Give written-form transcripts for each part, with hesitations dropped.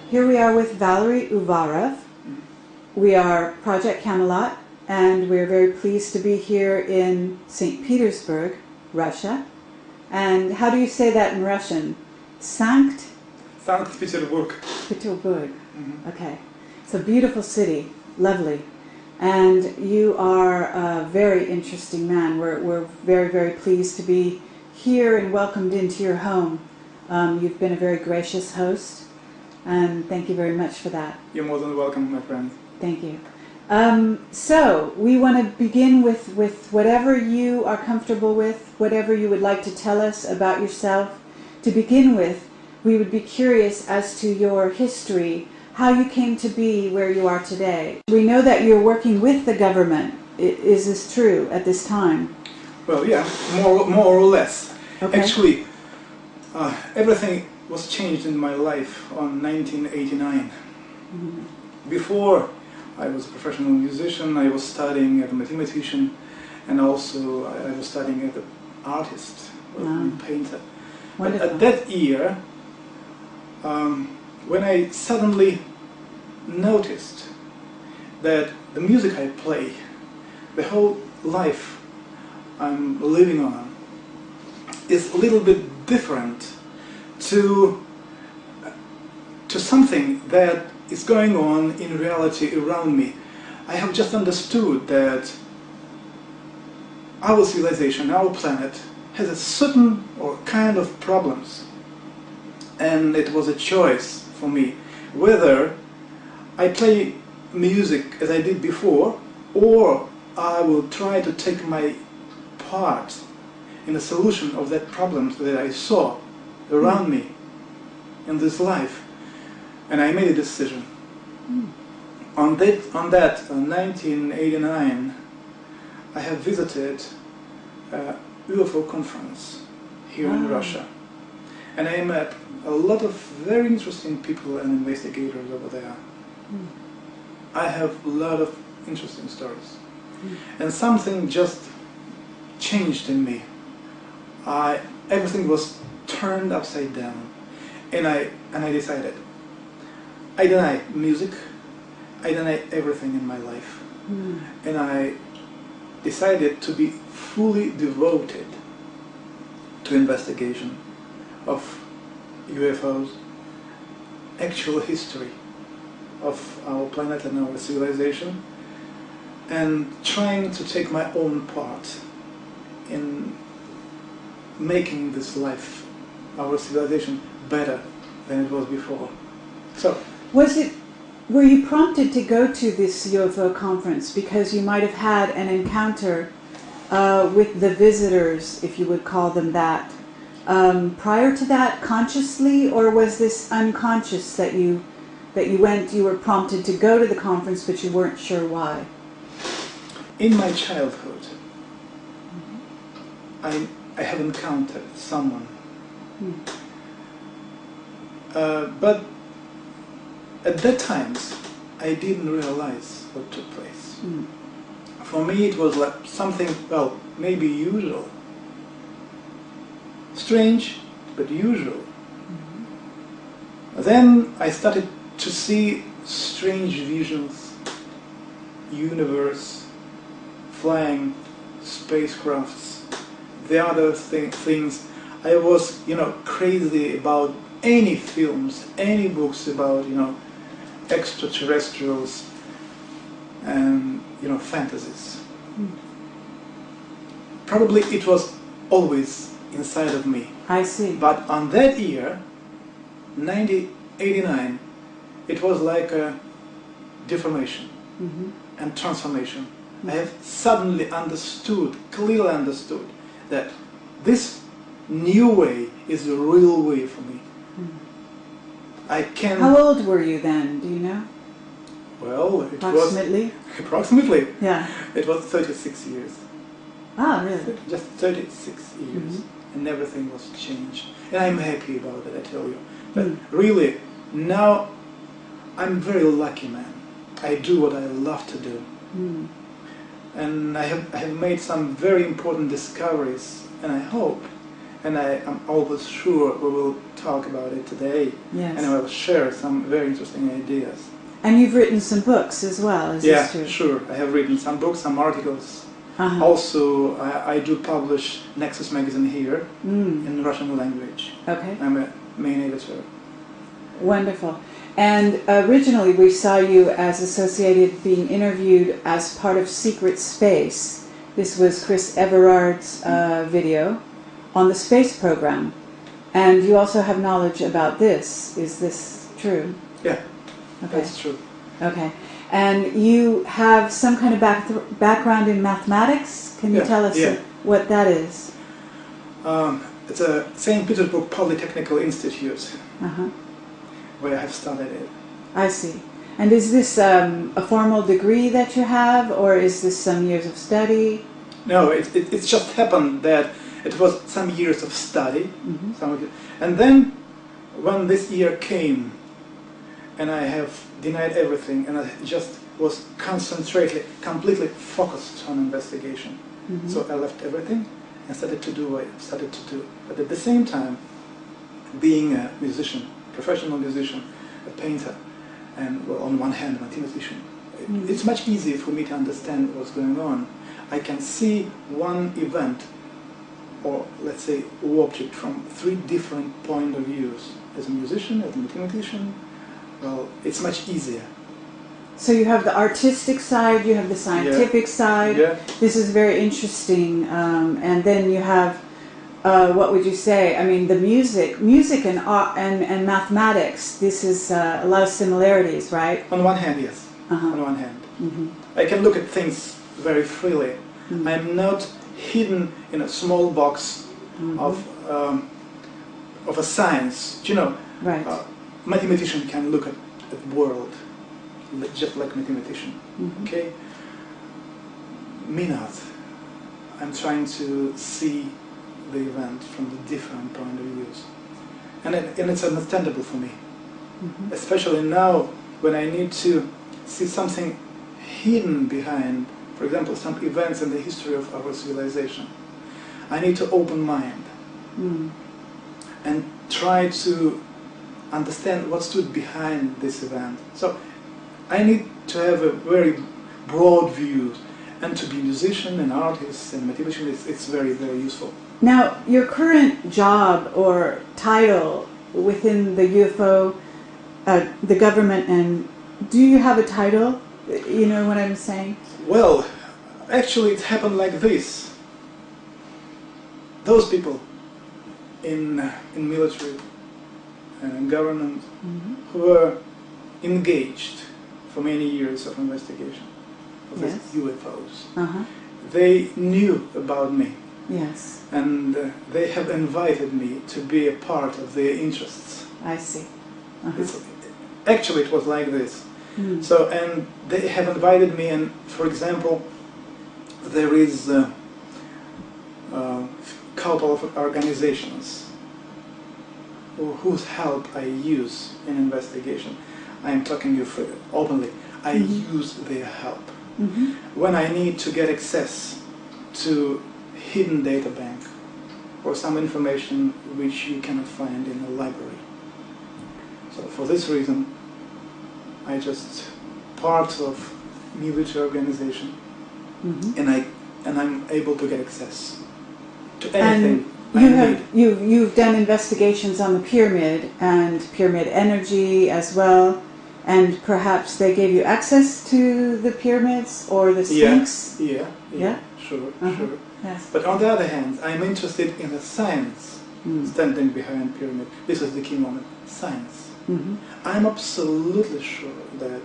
Here we are with Valery Uvarov. We are Project Camelot, and we're very pleased to be here in St. Petersburg, Russia. And how do you say that in Russian? Sankt Petersburg. Petersburg. Okay. It's a beautiful city, lovely. And you are a very interesting man. We're very, very pleased to be here and welcomed into your home. You've been a very gracious host, and thank you very much for that. You're more than welcome, my friend. Thank you. So, we want to begin with whatever you are comfortable with, whatever you would like to tell us about yourself. To begin with, we would be curious as to your history, how you came to be where you are today. We know that you're working with the government. Is this true at this time? Well, yeah, more or less. Okay. Actually, everything was changed in my life on 1989. Before, I was a professional musician, I was studying as a mathematician, and also I was studying as an artist, a painter. But at that year, when I suddenly noticed that the music I play, the whole life I'm living on, is a little bit different to something that is going on in reality around me. I have just understood that our civilization, our planet, has a certain or kind of problems. And it was a choice for me whether I play music as I did before, or I will try to take my part in the solution of that problems that I saw around me in this life. And I made a decision. On that 1989, I have visited a UFO conference here in Russia. And I met a lot of very interesting people and investigators over there. I have a lot of interesting stories. And something just changed in me. Everything was turned upside down. And I decided, I deny music, I deny everything in my life. And I decided to be fully devoted to investigation of UFOs, actual history of our planet and our civilization, and trying to take my own part in making this life, our civilization, better than it was before. So, were you prompted to go to this UFO conference because you might have had an encounter with the visitors, if you would call them that, prior to that, consciously, or was this unconscious that you were prompted to go to the conference but you weren't sure why? In my childhood, I have encountered someone, but at that time I didn't realize what took place. For me it was like something, well, maybe usual. Strange, but usual. Then I started to see strange visions, universe, flying spacecrafts, the other things. I was, crazy about any films, any books about, extraterrestrials and, fantasies. Probably it was always inside of me. I see. But on that year, 1989, it was like a deformation and transformation. I have suddenly understood, clearly understood, that this new way is the real way for me. I can... How old were you then, do you know? Well, it Approximately? was... Approximately? Yeah. It was 36 years. Ah, really? Just 36 years. And everything was changed. And I'm happy about it, I tell you. But really, now I'm a very lucky man. I do what I love to do. And I have made some very important discoveries, and I hope and I am always sure we will talk about it today, Yes. and I will share some very interesting ideas. And you've written some books as well, is this true? Yeah, sure. I have written some books, some articles. Uh-huh. Also, I do publish Nexus magazine here in Russian language. Okay. I'm a main editor. Wonderful. And originally we saw you as associated, being interviewed as part of Secret Space. This was Chris Everard's video on the space program. And you also have knowledge about this. Is this true? Yeah, Okay. that's true. Okay. And you have some kind of background in mathematics? Can you tell us what that is? It's a St. Petersburg Polytechnical Institute Uh-huh. where I have studied it. I see. And is this a formal degree that you have, or is this some years of study? No, it just happened that it was some years of study, and then when this year came, and I have denied everything, and I just was completely focused on investigation. So I left everything and started to do what I started to do. But at the same time, being a musician, professional musician, a painter, and well, on one hand, a mathematician, it's much easier for me to understand what's going on. I can see one event, or let's say object, from three different point of views. As a musician, as a mathematician, well, it's much easier. So you have the artistic side, you have the scientific side. Yeah. This is very interesting. And then you have, what would you say? I mean, the music and art and mathematics. This is a lot of similarities, right? On one hand, yes. On one hand, I can look at things very freely. I'm not hidden in a small box of a science. You know, Right. Mathematician can look at the world just like mathematician. Okay, me not. I'm trying to see the event from the different point of views, and it's understandable for me, especially now when I need to see something hidden behind, for example, some events in the history of our civilization. I need to open mind and try to understand what stood behind this event. So I need to have a very broad view, and to be a musician and artist and mathematician, it's very, very useful. Now, your current job or title within the UFO, the government, and do you have a title? You know what I'm saying? Well, actually it happened like this. Those people in military and government who were engaged for many years of investigation of these UFOs, they knew about me. Yes. And they have invited me to be a part of their interests. I see. Actually, it was like this. So, and they have invited me, and for example, there is a couple of organizations whose help I use in investigation. I am talking to you openly. I use their help. When I need to get access to hidden data bank or some information which you cannot find in a library. So for this reason, I just part of military organization, and I'm able to get access to anything. And you've done investigations on the pyramid and pyramid energy as well, and perhaps they gave you access to the pyramids or the Sphinx? Yeah, sure. Yes. But on the other hand, I'm interested in the science standing behind pyramid. This is the key moment, science. I'm absolutely sure that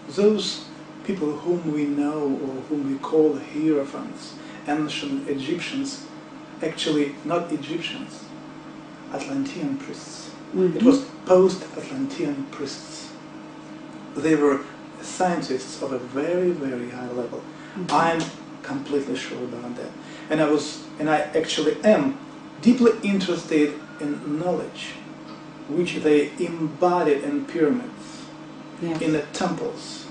those people whom we know or whom we call hierophants, ancient Egyptians, actually not Egyptians, Atlantean priests. It was post-Atlantean priests. They were scientists of a very, very high level. I'm completely sure about that. And I actually am deeply interested in knowledge which they embodied in pyramids, in the temples,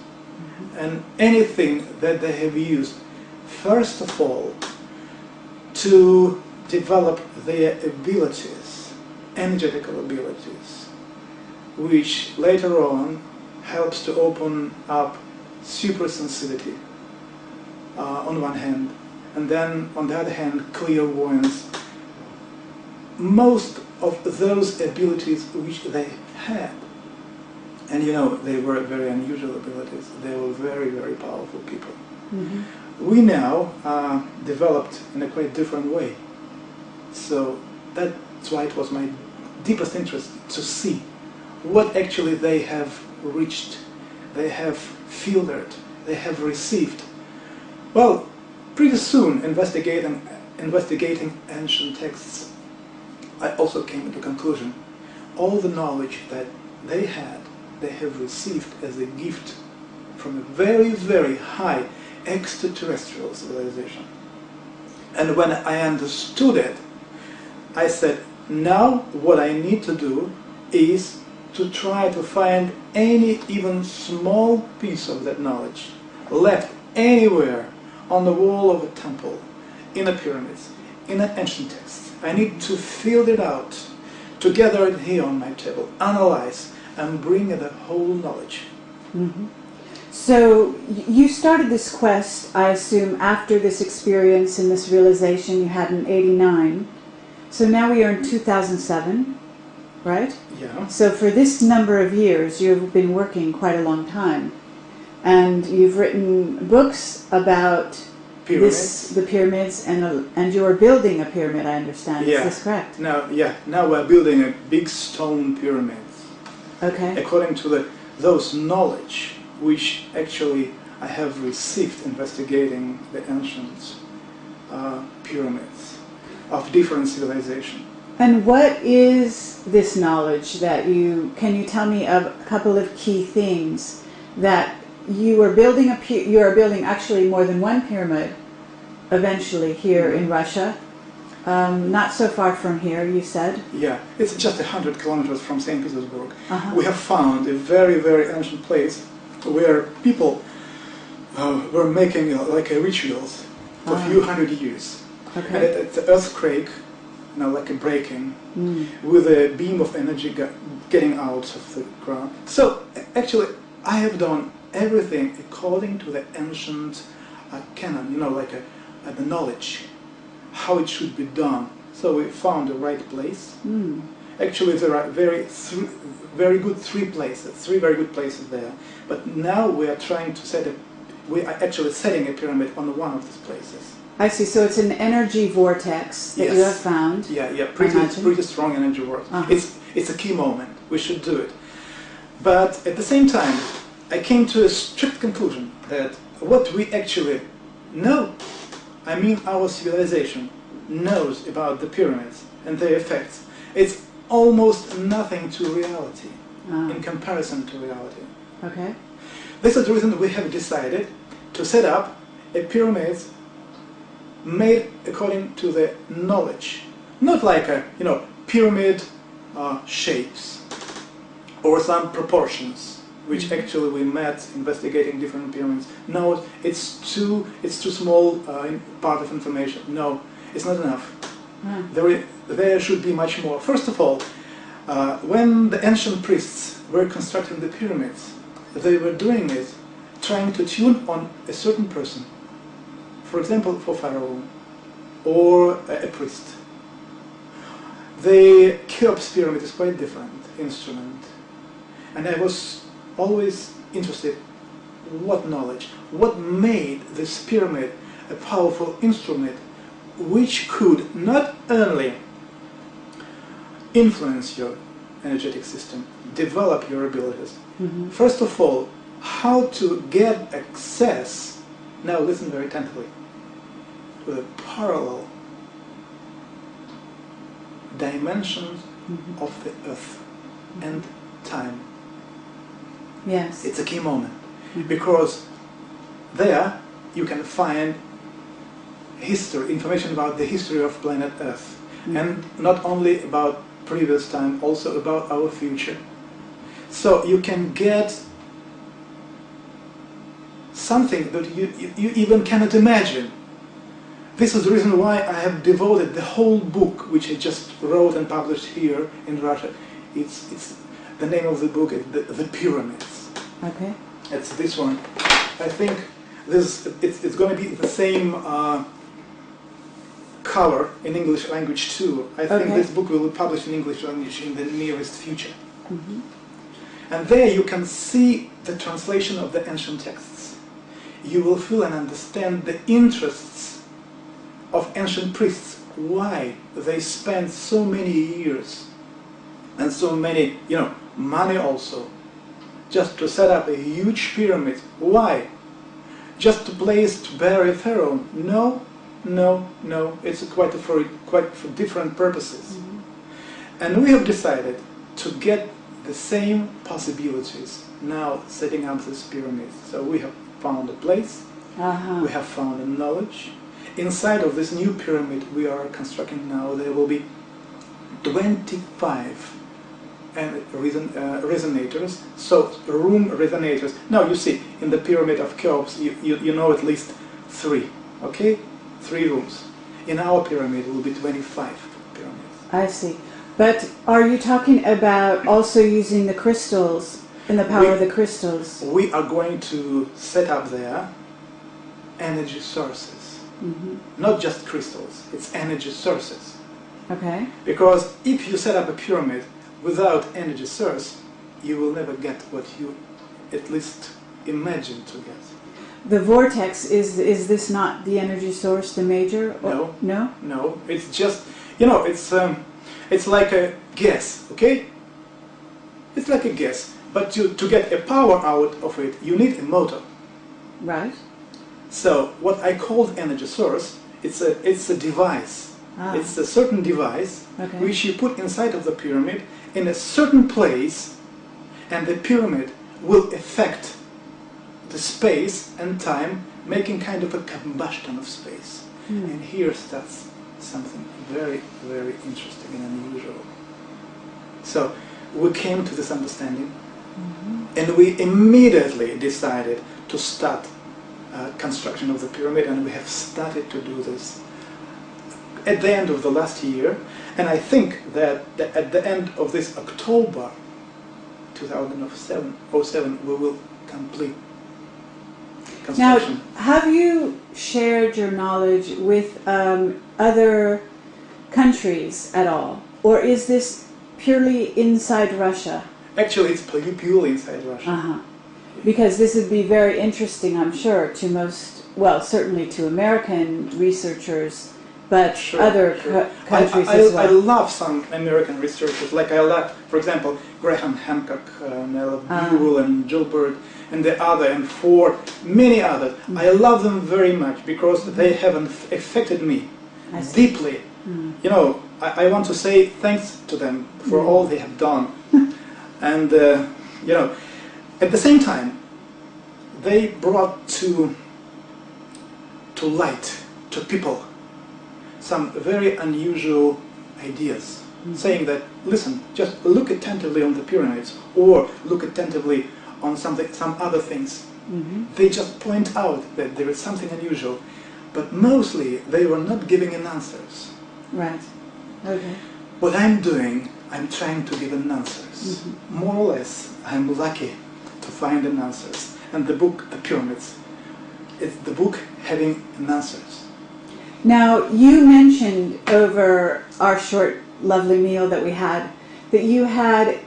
and anything that they have used, first of all, to develop their abilities, energetical abilities, which later on helps to open up supersensitivity on one hand, and then on the other hand clairvoyance. Most of those abilities which they had, and you know, they were very unusual abilities, they were very, very powerful people. Mm-hmm. We now developed in a quite different way. So that's why it was my deepest interest to see what actually they have reached, they have filtered, they have received. Well, pretty soon, investigating ancient texts, I also came to the conclusion, all the knowledge that they had, they have received as a gift from a very, very high extraterrestrial civilization. And when I understood it, I said, now what I need to do is to try to find any even small piece of that knowledge left anywhere on the wall of a temple, in a pyramids, in an ancient text. I need to fill it out, to gather it here on my table, analyze, and bring the whole knowledge. Mm-hmm. So you started this quest, I assume, after this experience and this realization you had in '89. So now we are in 2007, right? Yeah. So for this number of years, you've been working quite a long time. And you've written books about the pyramids, and you're building a pyramid, I understand. Yeah. Is this correct? Now we're building a big stone pyramid. Okay. According to those knowledge which actually I have received investigating the ancient pyramids of different civilizations. And what is this knowledge that can you tell me of a couple of key things that you are building you are building actually more than one pyramid eventually here in Russia, not so far from here, you said? Yeah, it's just 100 kilometers from St. Petersburg. Uh-huh. We have found a very, very ancient place where people were making like rituals for a few hundred years. Okay. And it's an earthquake, like a breaking, with a beam of energy getting out of the ground. So actually, I have done everything according to the ancient canon, the knowledge, how it should be done. So we found the right place. Actually, there are three very good places there. But now we are trying to we are actually setting a pyramid on one of these places. I see. So it's an energy vortex that you have found. Yeah, pretty strong energy vortex. Uh-huh. It's a key moment. We should do it. But at the same time, I came to a strict conclusion that what we actually know, I mean our civilization, knows about the pyramids and their effects, it's almost nothing to reality in comparison to reality. Okay. This is the reason we have decided to set up a pyramid made according to the knowledge, not like a pyramid shapes or some proportions, which actually we met investigating different pyramids. No, it's too small part of information. No, it's not enough. There should be much more. First of all, when the ancient priests were constructing the pyramids, they were doing it trying to tune on a certain person. For example, for Pharaoh or a priest. The Cheops pyramid is quite different instrument, and I was always interested what knowledge, what made this pyramid a powerful instrument which could not only influence your energetic system, develop your abilities. First of all, how to get access, now listen very attentively, to the parallel dimensions of the earth and time. Yes. It's a key moment, because there you can find information about the history of planet Earth, and not only about previous time, also about our future. So you can get something that you even cannot imagine. this is the reason why I have devoted the whole book, which I just wrote and published here in Russia. It's the name of the book is the Pyramids. Okay. It's this one. I think it's going to be the same color in English language too. I think this book will be published in English language in the nearest future. Mm-hmm. And there you can see the translation of the ancient texts. You will feel and understand the interests of ancient priests, why they spent so many years and so many, money also, just to set up a huge pyramid. Why? Just a place to bury Pharaoh? No. It's quite for different purposes. Mm-hmm. And we have decided to get the same possibilities now setting up this pyramid. So we have found a place, we have found a knowledge. Inside of this new pyramid we are constructing now, there will be 25 resonators, so room resonators. Now you see, in the pyramid of Cheops, you know at least 3, okay? 3 rooms. In our pyramid it will be 25 pyramids. I see. But are you talking about also using the crystals, and the power of the crystals? We are going to set up there energy sources. Mm-hmm. Not just crystals, it's energy sources. Okay. Because if you set up a pyramid without energy source, you will never get what you at least imagine to get. The vortex, is this not the energy source, the major? No. No? No, it's just, it's like a gas, okay? It's like a gas, but to get a power out of it, you need a motor. Right. So what I called energy source, it's a device. Ah. It's a certain device which you put inside of the pyramid in a certain place, and the pyramid will affect the space and time, making kind of a combustion of space. And here starts something very, very interesting and unusual. So we came to this understanding, and we immediately decided to start construction of the pyramid, and we have started to do this at the end of the last year. And I think that at the end of this October 2007, we will complete construction. Now, have you shared your knowledge with other countries at all? Or is this purely inside Russia? Actually, it's purely inside Russia. Uh-huh. Because this would be very interesting, I'm sure, to most, well, certainly to American researchers, but other countries as well. I love some American researchers, like I love, for example, Graham Hancock, and I love Buell and Gilbert, and the other, and many others. I love them very much because they have affected me deeply. I want to say thanks to them for all they have done. And, at the same time, they brought to light, to people, some very unusual ideas, saying that, listen, just look attentively on the pyramids, or look attentively on some other things. They just point out that there is something unusual, but mostly they were not giving an answers. Right. Okay. What I'm doing, I'm trying to give an answers. More or less, I'm lucky to find an answers. And the book, The Pyramids, is the book having an answers. Now, you mentioned over our short, lovely meal that we had, that you had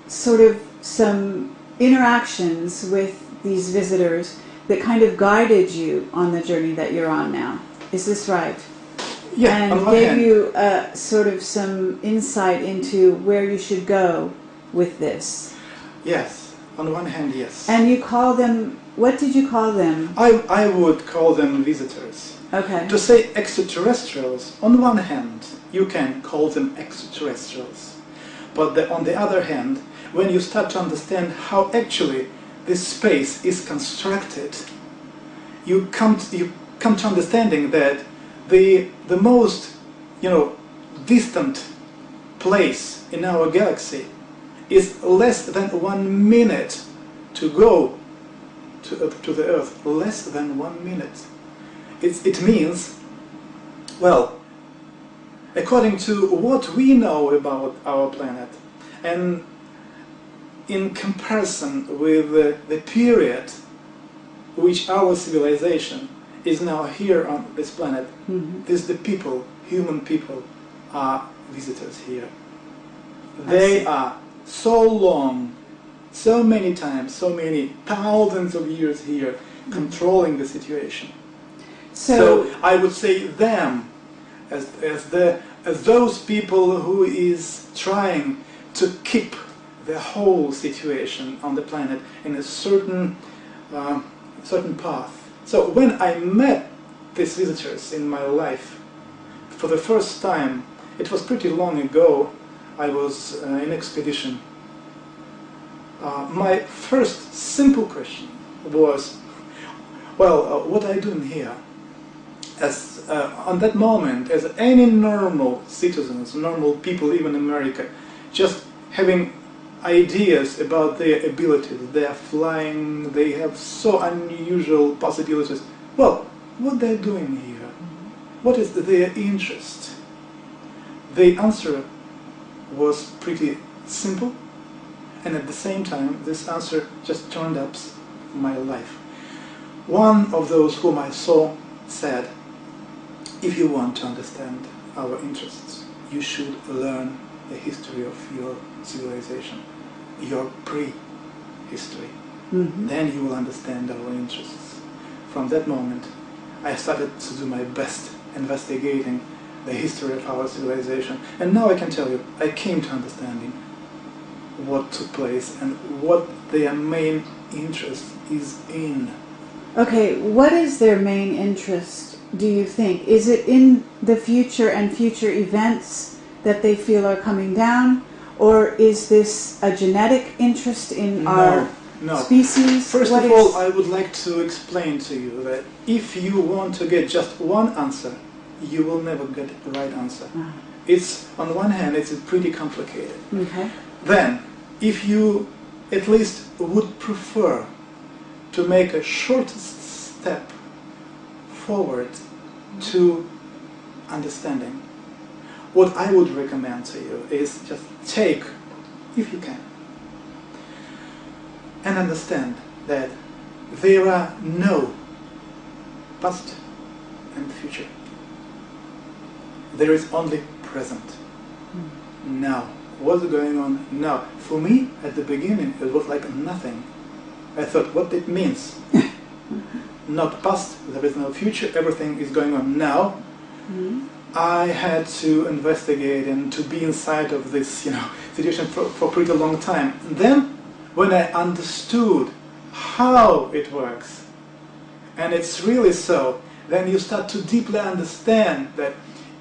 sort of some interactions with these visitors that kind of guided you on the journey that you're on now. Is this right? Yeah, and gave you sort of some insight into where you should go with this. Yes, on one hand, yes. And you call them, what did you call them? I would call them visitors. Okay. To say extraterrestrials, on one hand, you can call them extraterrestrials. But on the other hand, when you start to understand how actually this space is constructed, you come to understanding that the most distant place in our galaxy is less than 1 minute to go to the Earth. Less than 1 minute. it means, well, according to what we know about our planet, and in comparison with the period which our civilization is now here on this planet, the people, human people, are visitors here. They are so long, so many times, so many thousands of years here, controlling the situation. So I would say them as those people who is trying to keep the whole situation on the planet in a certain path. So when I met these visitors in my life for the first time, it was pretty long ago. I was in expedition. My first simple question was, well, what are you doing here? As on that moment, as any normal citizens, normal people, even in America, just having ideas about their abilities, they are flying, they have so unusual possibilities. Well, what they're doing here? What is their interest? The answer was pretty simple, and at the same time, this answer just turned up my life. One of those whom I saw said, if you want to understand our interests, you should learn the history of your civilization, your pre-history. Then you will understand our interests. From that moment, I started to do my best investigating the history of our civilization. And now I can tell you, I came to understanding what took place and what their main interest is in. Okay, what is their main interest, do you think? Is it in the future and future events that they feel are coming down? Or is this a genetic interest in our species? First of all, I would like to explain to you that if you want to get just one answer, you will never get the right answer. It's, on one hand, it's pretty complicated. Okay. Then, if you at least would prefer to make a short step forward to understanding, what I would recommend to you is just take, if you can, and understand that there are no past and future. There is only present. Now. What's going on now? For me, at the beginning, it was like nothing. I thought, what it means? Not past, there is no future, everything is going on now. I had to investigate and to be inside of this, situation for a pretty long time. And then, when I understood how it works, and it's really so, then you start to deeply understand that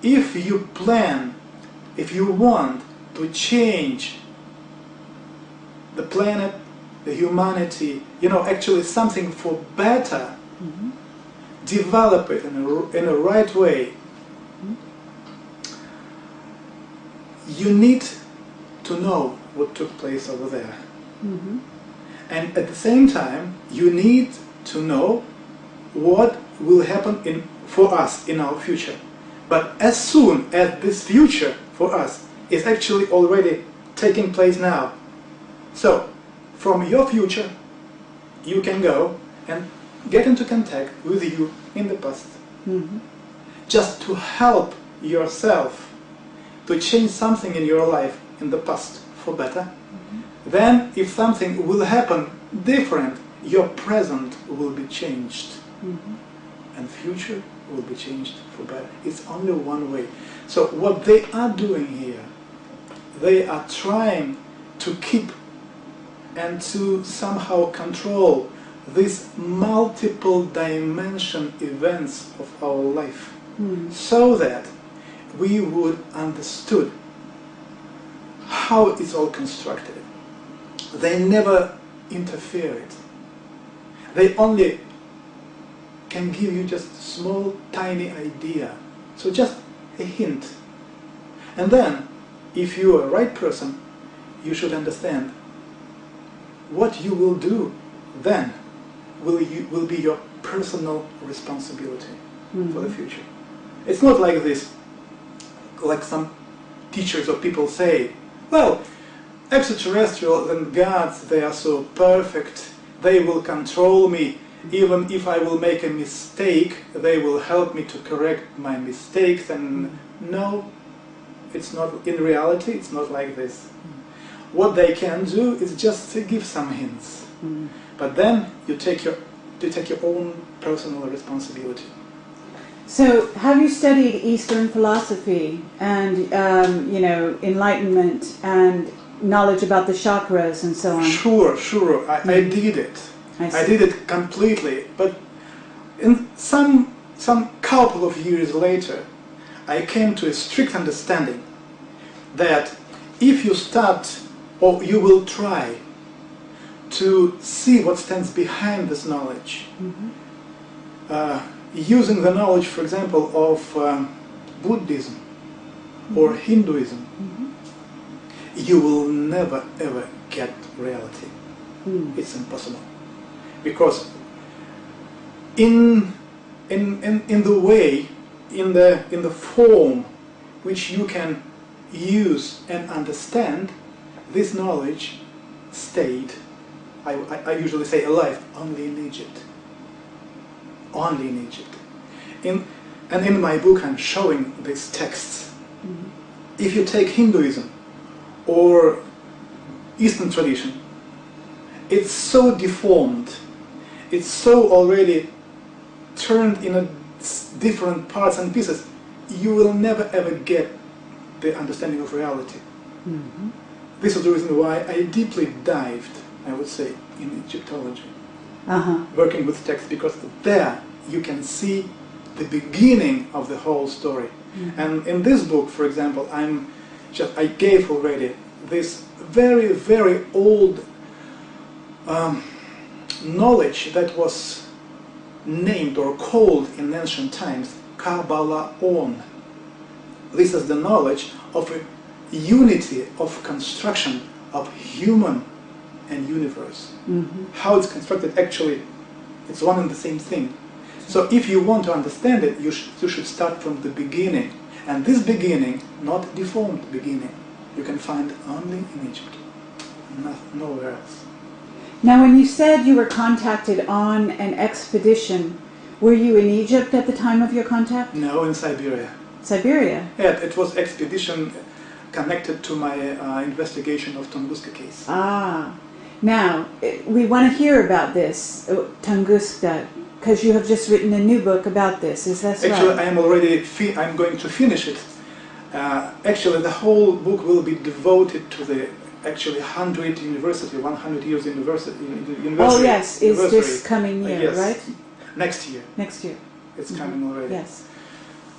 if you plan, if you want to change the planet, the humanity, actually something for better, develop it in a right way, you need to know what took place over there. And at the same time, you need to know what will happen for us in our future. But as soon as this future for us is actually already taking place now. So, from your future, you can go and get into contact with you in the past. Just to help yourself to change something in your life in the past for better. Then, if something will happen different, your present will be changed. And future will be changed for better. It's only one way. So, what they are doing here, they are trying to keep and to somehow control these multiple dimension events of our life, so that we would understood how it's all constructed. They never interfered. They only can give you just a small, tiny idea. So just a hint. And then, if you are a right person, you should understand what you will do then will be your personal responsibility. for the future. It's not like this, like some teachers or people say, well, extraterrestrials and gods, they are so perfect, they will control me, even if I will make a mistake, they will help me to correct my mistakes, and no, it's not, in reality, it's not like this. What they can do is just to give some hints, but then you take your own personal responsibility. So, have you studied Eastern philosophy and, you know, enlightenment and knowledge about the chakras and so on? Sure. I did it. I did it completely. But in some couple of years later, I came to a strict understanding that if you start, or you will try to see what stands behind this knowledge, using the knowledge, for example, of Buddhism or Hinduism, you will never ever get reality. It's impossible, because in the way, in the form which you can use and understand, this knowledge stayed, I usually say, alive only in Egypt. Only in Egypt. And in my book I'm showing these texts. If you take Hinduism or Eastern tradition, it's so deformed, it's so already turned in different parts and pieces, you will never ever get the understanding of reality. This is the reason why I deeply dived, I would say, in Egyptology. Working with text, because there you can see the beginning of the whole story. And in this book, for example, I gave already this very, very old knowledge that was named or called in ancient times Kabbalah-on. This is the knowledge of a unity of construction of human and universe. How it's constructed, actually, it's one and the same thing. So if you want to understand it, you should start from the beginning. And this beginning, not deformed beginning, you can find only in Egypt, nowhere else. Now, when you said you were contacted on an expedition, were you in Egypt at the time of your contact? No, in Siberia. Siberia? Yeah, it was expedition connected to my investigation of Tunguska case. Now, we want to hear about this, Tunguska, because you have just written a new book about this. Is that right? Actually, I am already. I'm going to finish it. Actually, the whole book will be devoted to the 100 years university. Oh yes, is this coming year, yes. Right? Next year. Next year. It's coming already. Yes.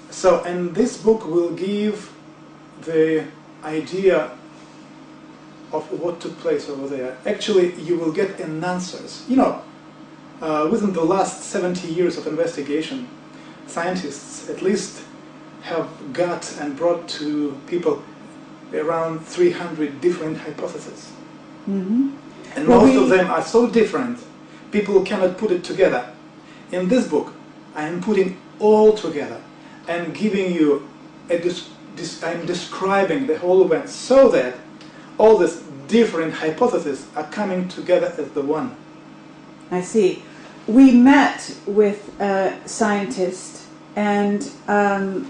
So, and this book will give the idea of what took place over there. Actually, you will get answers. You know, within the last 70 years of investigation, scientists at least have got and brought to people around 300 different hypotheses. And most of them are so different, people cannot put it together. In this book, I am putting all together and giving you I'm describing the whole event so that all these different hypotheses are coming together as the one. I see. We met with a scientist, and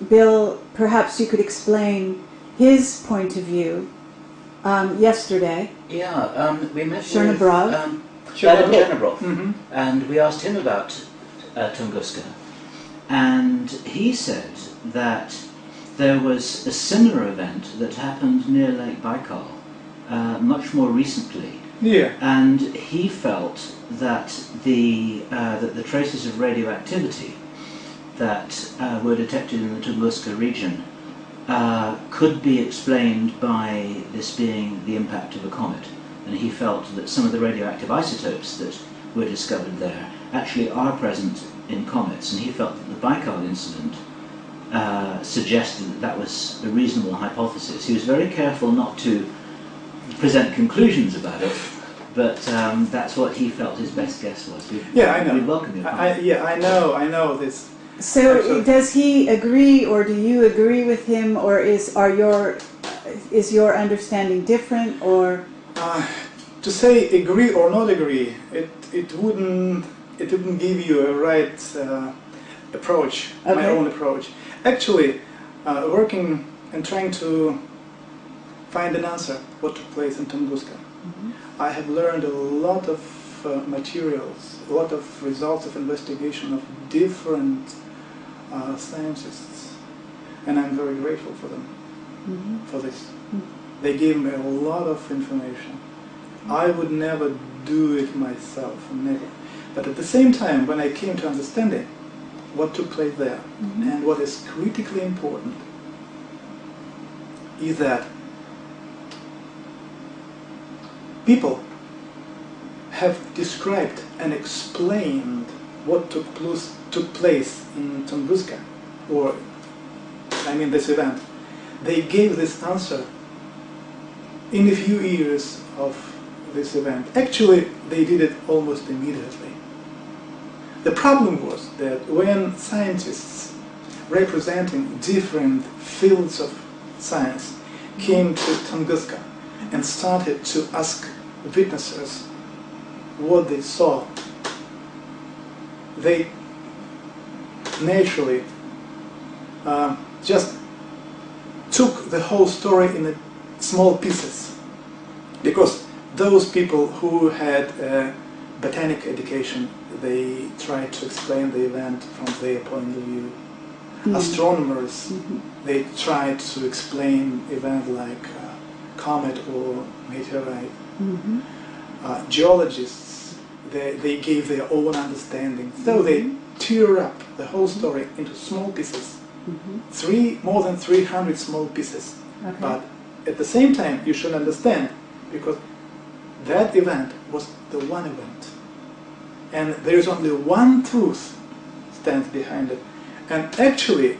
Bill, perhaps you could explain his point of view yesterday. Yeah, we met Chernobrov. with Chernobrov, and we asked him about Tunguska, and he said that there was a similar event that happened near Lake Baikal much more recently. Yeah. And he felt that the traces of radioactivity that were detected in the Tunguska region could be explained by this being the impact of a comet. And he felt that some of the radioactive isotopes that were discovered there actually are present in comets, and he felt that the Baikal incident suggested that that was a reasonable hypothesis. He was very careful not to present conclusions about it, but that's what he felt his best guess was. Yeah, I know. We welcome your comment. I know this. So does he agree, or do you agree with him, or is your understanding different, or? To say agree or not agree, it wouldn't give you a right approach, Okay. my own approach. Actually, working and trying to find an answer what took place in Tunguska, I have learned a lot of materials, a lot of results of investigation of different scientists, and I'm very grateful for them for this. They gave me a lot of information. I would never do it myself, never. But at the same time, when I came to understanding what took place there, and what is critically important, is that people have described and explained what took place in Tunguska, or, I mean, this event. They gave this answer in a few years of this event. Actually, they did it almost immediately. The problem was that when scientists representing different fields of science came to Tunguska and started to ask witnesses what they saw, they naturally just took the whole story in small pieces, because those people who had a botanic education, they tried to explain the event from their point of view. Astronomers, they tried to explain events like comet or meteorite. Geologists, they gave their own understanding. So they tear up the whole story into small pieces, more than 300 small pieces. Okay. But at the same time, you should understand, because that event was the one event, and there is only one truth stands behind it. And actually,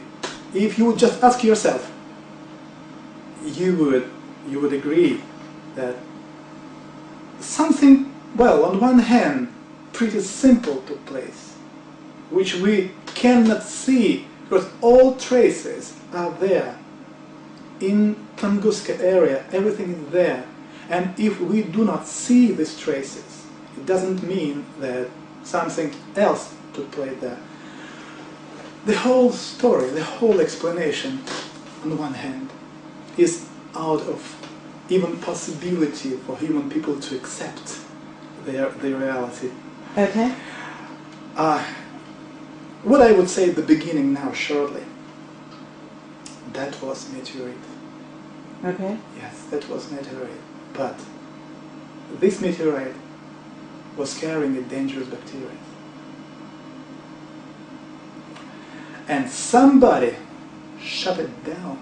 if you would just ask yourself, you would agree that something, well, on one hand, pretty simple took place, which we cannot see because all traces are there. In Tunguska area, everything is there. And if we do not see these traces, it doesn't mean that something else took place there. The whole story, the whole explanation, on the one hand, is out of even possibility for human people to accept their reality. Okay. What I would say at the beginning now, shortly, that was meteorite. Okay. Yes, that was meteorite. But this meteorite was carrying a dangerous bacteria. And somebody shut it down,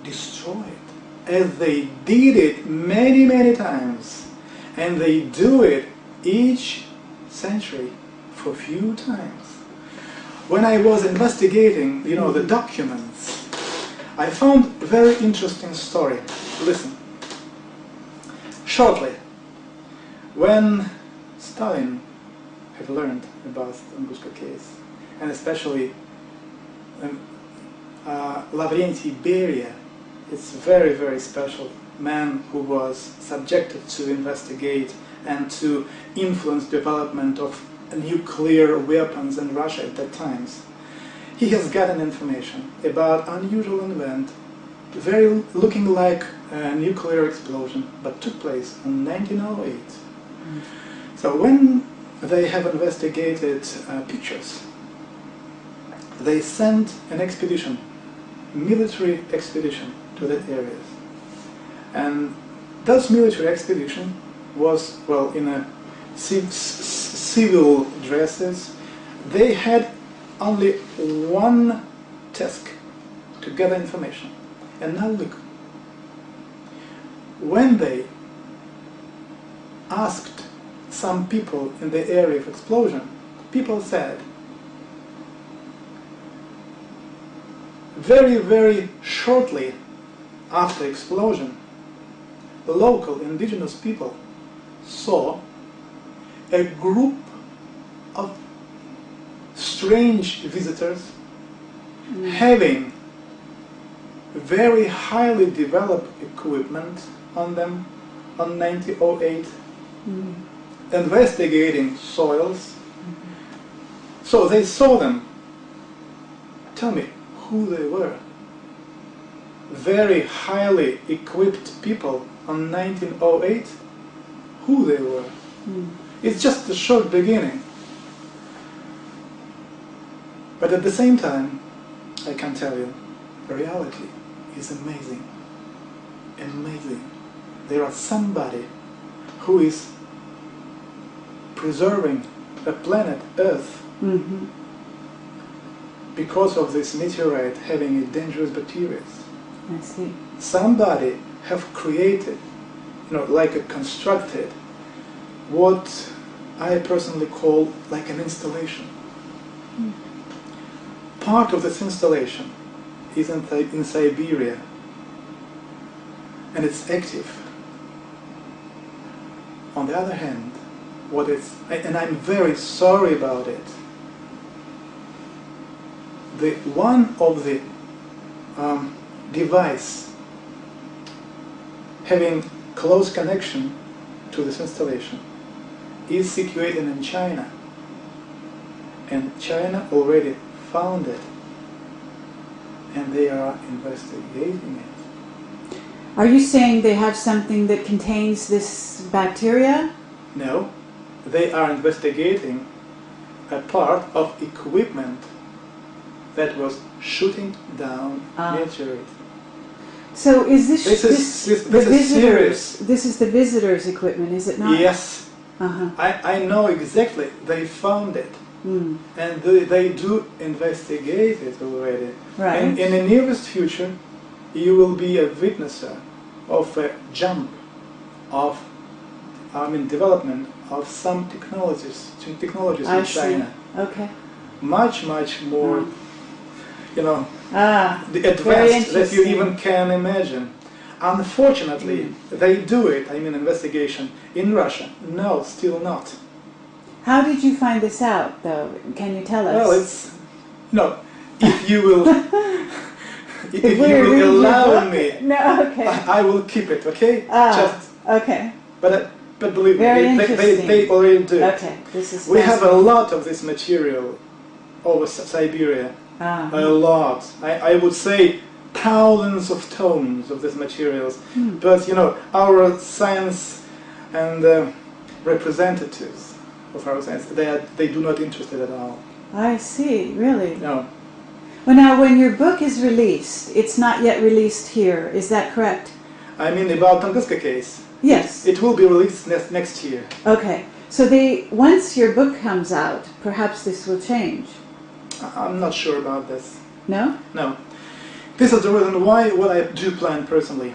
destroyed it, as they did it many, many times. And they do it each century for a few times. When I was investigating, the documents, I found a very interesting story. Listen. Shortly, when Stalin had learned about the Tunguska case, and especially Lavrentiy Beria, it's a very, very special man who was subjected to investigate and to influence development of nuclear weapons in Russia at that time. He has gotten information about unusual event, very looking like a nuclear explosion, but took place in 1908. So when they have investigated pictures, they sent an expedition, military expedition, to that area. And that military expedition was, well, in a civil dresses. They had only one task: to gather information. And now look, when they asked some people in the area of explosion, people said, very, very shortly after explosion, the local indigenous people saw a group of strange visitors having very highly developed equipment on them on 1908, investigating soils. So they saw them. Tell me who they were. Very highly equipped people on 1908, who they were. It's just a short beginning. But at the same time, I can tell you, the reality is amazing. Amazing. There are somebody who is preserving the planet Earth because of this meteorite having dangerous bacteria. I see. Somebody have created, like a constructed, what I personally call like an installation. Part of this installation is in Siberia, and it's active. On the other hand, and I'm very sorry about it, one of the device having close connection to this installation is situated in China, and China already found it, and they are investigating it. Are you saying they have something that contains this bacteria? No, they are investigating a part of equipment that was shooting down meteorite. So is this This is visitors? serious. This is the visitors' equipment, is it not? Yes. I know exactly. They found it, and they do investigate it already. Right. And in the nearest future, you will be a witnesser of a jump of, development of some technologies in China. Okay. Much more, Very advanced that you interesting. even can imagine. Unfortunately, they do it, investigation in Russia. No, still not. How did you find this out, though? Can you tell us? Well, it's if you will, if you we're will reading allow your book? me, No, okay. I will keep it. Okay, Okay. but believe Very me, interesting. they already do it. Okay, this is We have a fascinating. lot of this material over Siberia. A lot. I would say thousands of tons of these materials. But our science and representatives of our science, they do not interested at all. I see, really? No. Well, now, when your book is released, it's not yet released here, is that correct? I mean, about Tunguska case. Yes. It will be released next year. Okay, so once your book comes out, perhaps this will change. I'm not sure about this. No? No. This is the reason why what I do plan personally.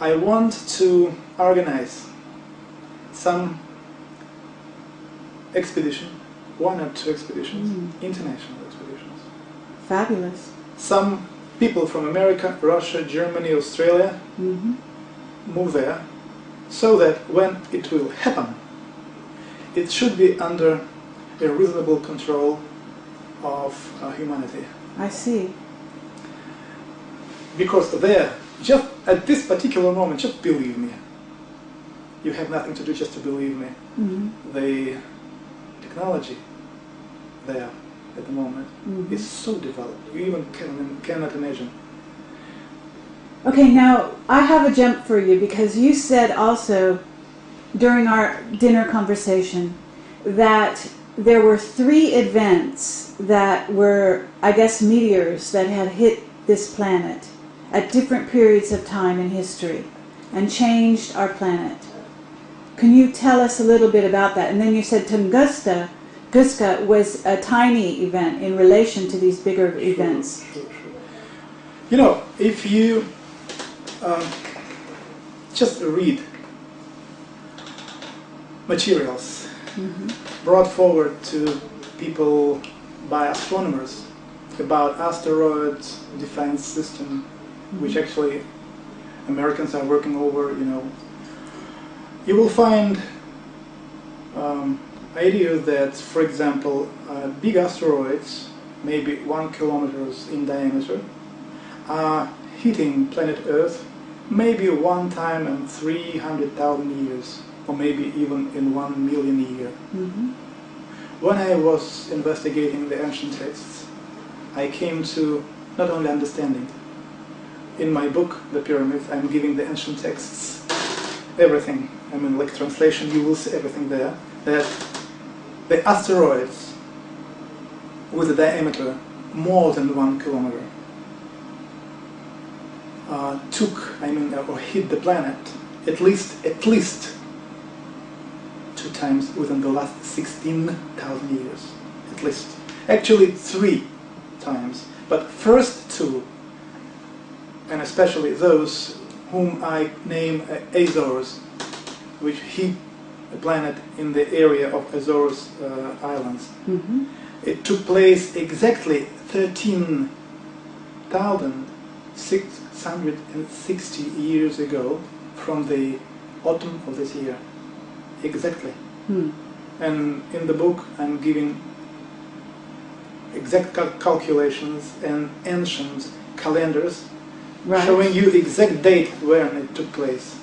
I want to organize some expedition, 1 or 2 expeditions, international expeditions. Fabulous. Some people from America, Russia, Germany, Australia move there, so that when it will happen, it should be under a reasonable control of humanity. I see. Because there, just at this particular moment, just believe me. You have nothing to do just to believe me. The technology there at the moment is so developed, you even cannot imagine. Okay, now, I have a jump for you, because you said also, during our dinner conversation, that there were 3 events that were, I guess, meteors that had hit this planet at different periods of time in history and changed our planet. Can you tell us a little bit about that? And then you said Tunguska was a tiny event in relation to these bigger events. Sure. If you just read materials brought forward to people by astronomers about asteroids defense system, which actually Americans are working over, you will find idea that, for example, big asteroids, maybe 1 kilometer in diameter, are hitting planet Earth maybe one time in 300,000 years, or maybe even in 1 million years. Mm-hmm. When I was investigating the ancient texts, I came to not only understanding. In my book, The Pyramids, I'm giving the ancient texts everything. I mean, like translation, you will see everything there. That the asteroids with a diameter more than 1 kilometer or hit the planet at least 2 times within the last 16,000 years, at least. Actually 3 times, but first 2, and especially those whom I name Azores, which hit the planet in the area of Azores Islands. Mm-hmm. It took place exactly 13,660 years ago from the autumn of this year. Exactly. Hmm. And in the book I'm giving exact calculations and ancient calendars, Right. showing you exact date when it took place.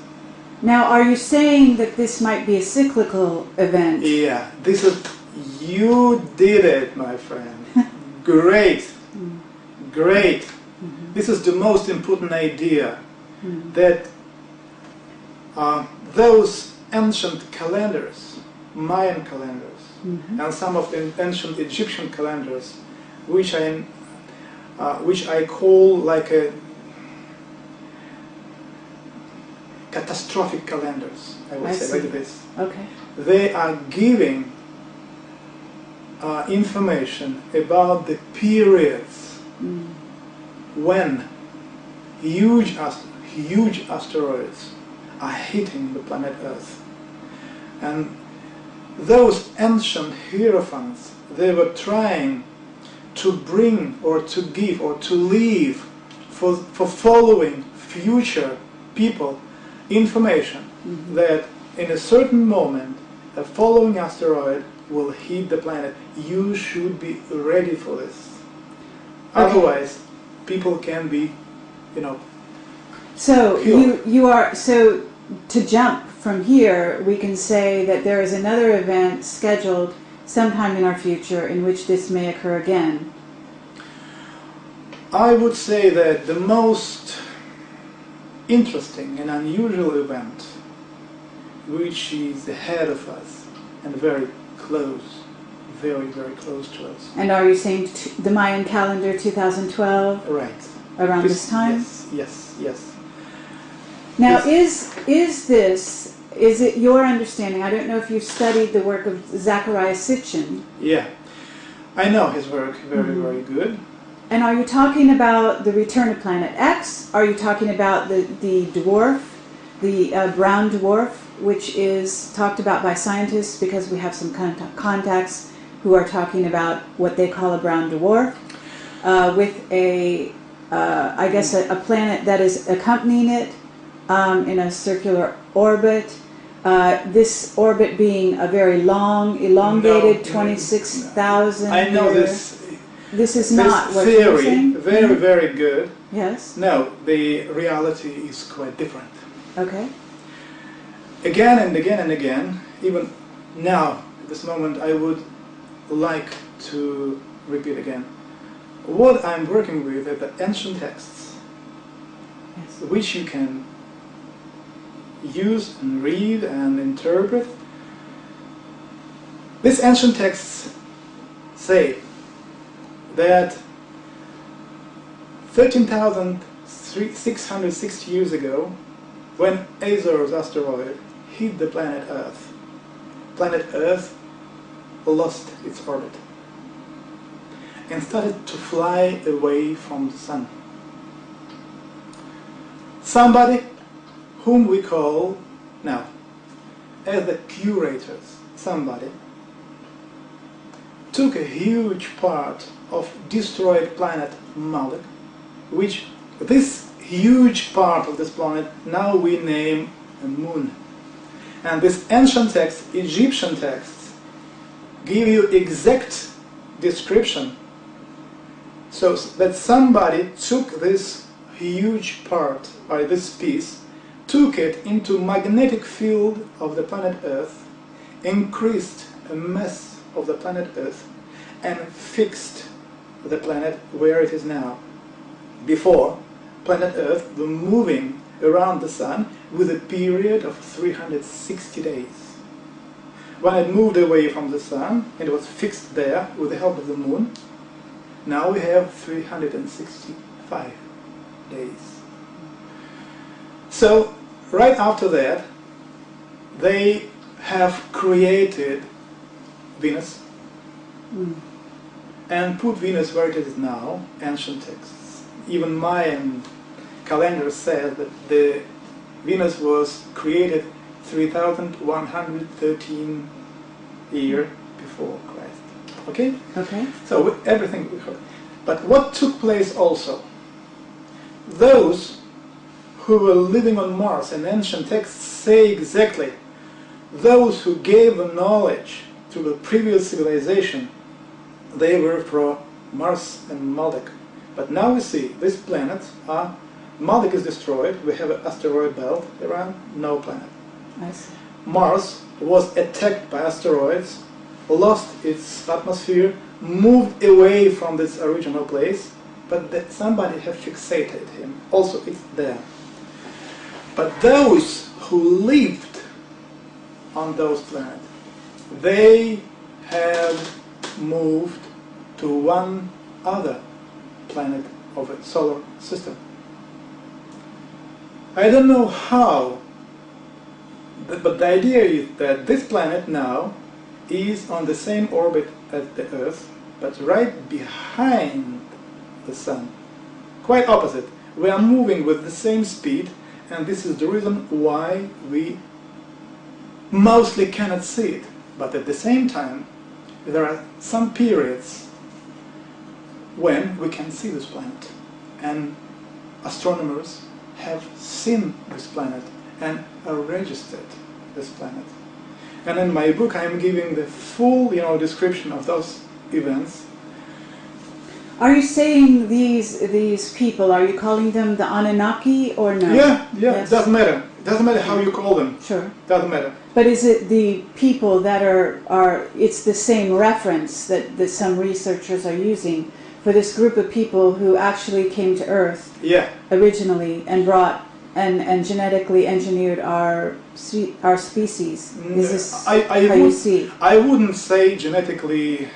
Now, are you saying that this might be a cyclical event? Yeah, this is, you did it, my friend. Great, great. Mm-hmm. This is the most important idea, Mm-hmm. that those ancient calendars, Mayan calendars, Mm-hmm. and some of the ancient Egyptian calendars, which I call like a catastrophic calendars, I would I say see. like this. Okay. They are giving information about the periods Mm. when huge asteroids are hitting the planet Earth. And those ancient hierophants, they were trying to bring or to give or to leave for following future people information Mm-hmm. that in a certain moment a following asteroid will hit the planet. You should be ready for this. Okay. Otherwise, people can be, So killed. you are so to jump from here, we can say that there is another event scheduled sometime in our future in which this may occur again. I would say that the most interesting and unusual event, which is ahead of us and very close, very, very close to us. And are you saying the Mayan calendar 2012 Right. around this time? Yes. Now, Yes. is it your understanding? I don't know if you've studied the work of Zecharia Sitchin. Yeah. I know his work very, Mhm. very good. And are you talking about the return of Planet X? Are you talking about the dwarf, the brown dwarf, which is talked about by scientists because we have some contacts who are talking about what they call a brown dwarf, with a planet that is accompanying it in a circular orbit. This orbit being a very long, elongated, 26,000 I know year. This is not what you're theory, saying? very, very good. Yes. No, the reality is quite different. Okay. Again and again and again, even now, at this moment, I would like to repeat again. What I'm working with are the ancient texts, Yes. which you can use and read and interpret. These ancient texts say that 13,660 years ago, when Azores asteroid hit the planet Earth lost its orbit and started to fly away from the sun. Somebody whom we call now as the curators, somebody took a huge part of destroyed planet Malik, which this huge part of this planet now we name a moon. And this ancient text, Egyptian texts, give you exact description, so that somebody took this huge part, or this piece, took it into magnetic field of the planet Earth, increased a mass of the planet Earth, and fixed the planet where it is now. Before, planet Earth was moving around the Sun with a period of 360 days. When it moved away from the Sun, it was fixed there with the help of the Moon. Now we have 365 days. So, right after that, they have created Venus and put Venus where it is now, ancient texts. Even Mayan calendar says that the Venus was created 3,113 years before Christ. Okay? Okay. So everything we heard. But what took place also? Those who were living on Mars, and ancient texts say exactly, those who gave the knowledge to the previous civilization, they were from Mars and Maldek. But now we see these planets are, Maldek is destroyed, we have an asteroid belt around, no planet. I see. Mars was attacked by asteroids, lost its atmosphere, moved away from this original place, but that somebody had fixated him. Also, it's there. But those who lived on those planets, they have moved to one other planet of a solar system. I don't know how, but the idea is that this planet now is on the same orbit as the Earth, but right behind the Sun. Quite opposite. We are moving with the same speed, and this is the reason why we mostly cannot see it. But at the same time, there are some periods when we can see this planet, and astronomers have seen this planet and registered this planet. And in my book I am giving the full description of those events. Are you saying these people, are you calling them the Anunnaki or no? Yeah, Yes. It doesn't matter. It doesn't matter how you call them. Sure. Doesn't matter. But is it the people that are it's the same reference that some researchers are using for this group of people who actually came to Earth originally and brought and genetically engineered our species? Is this how you see? I wouldn't say genetically,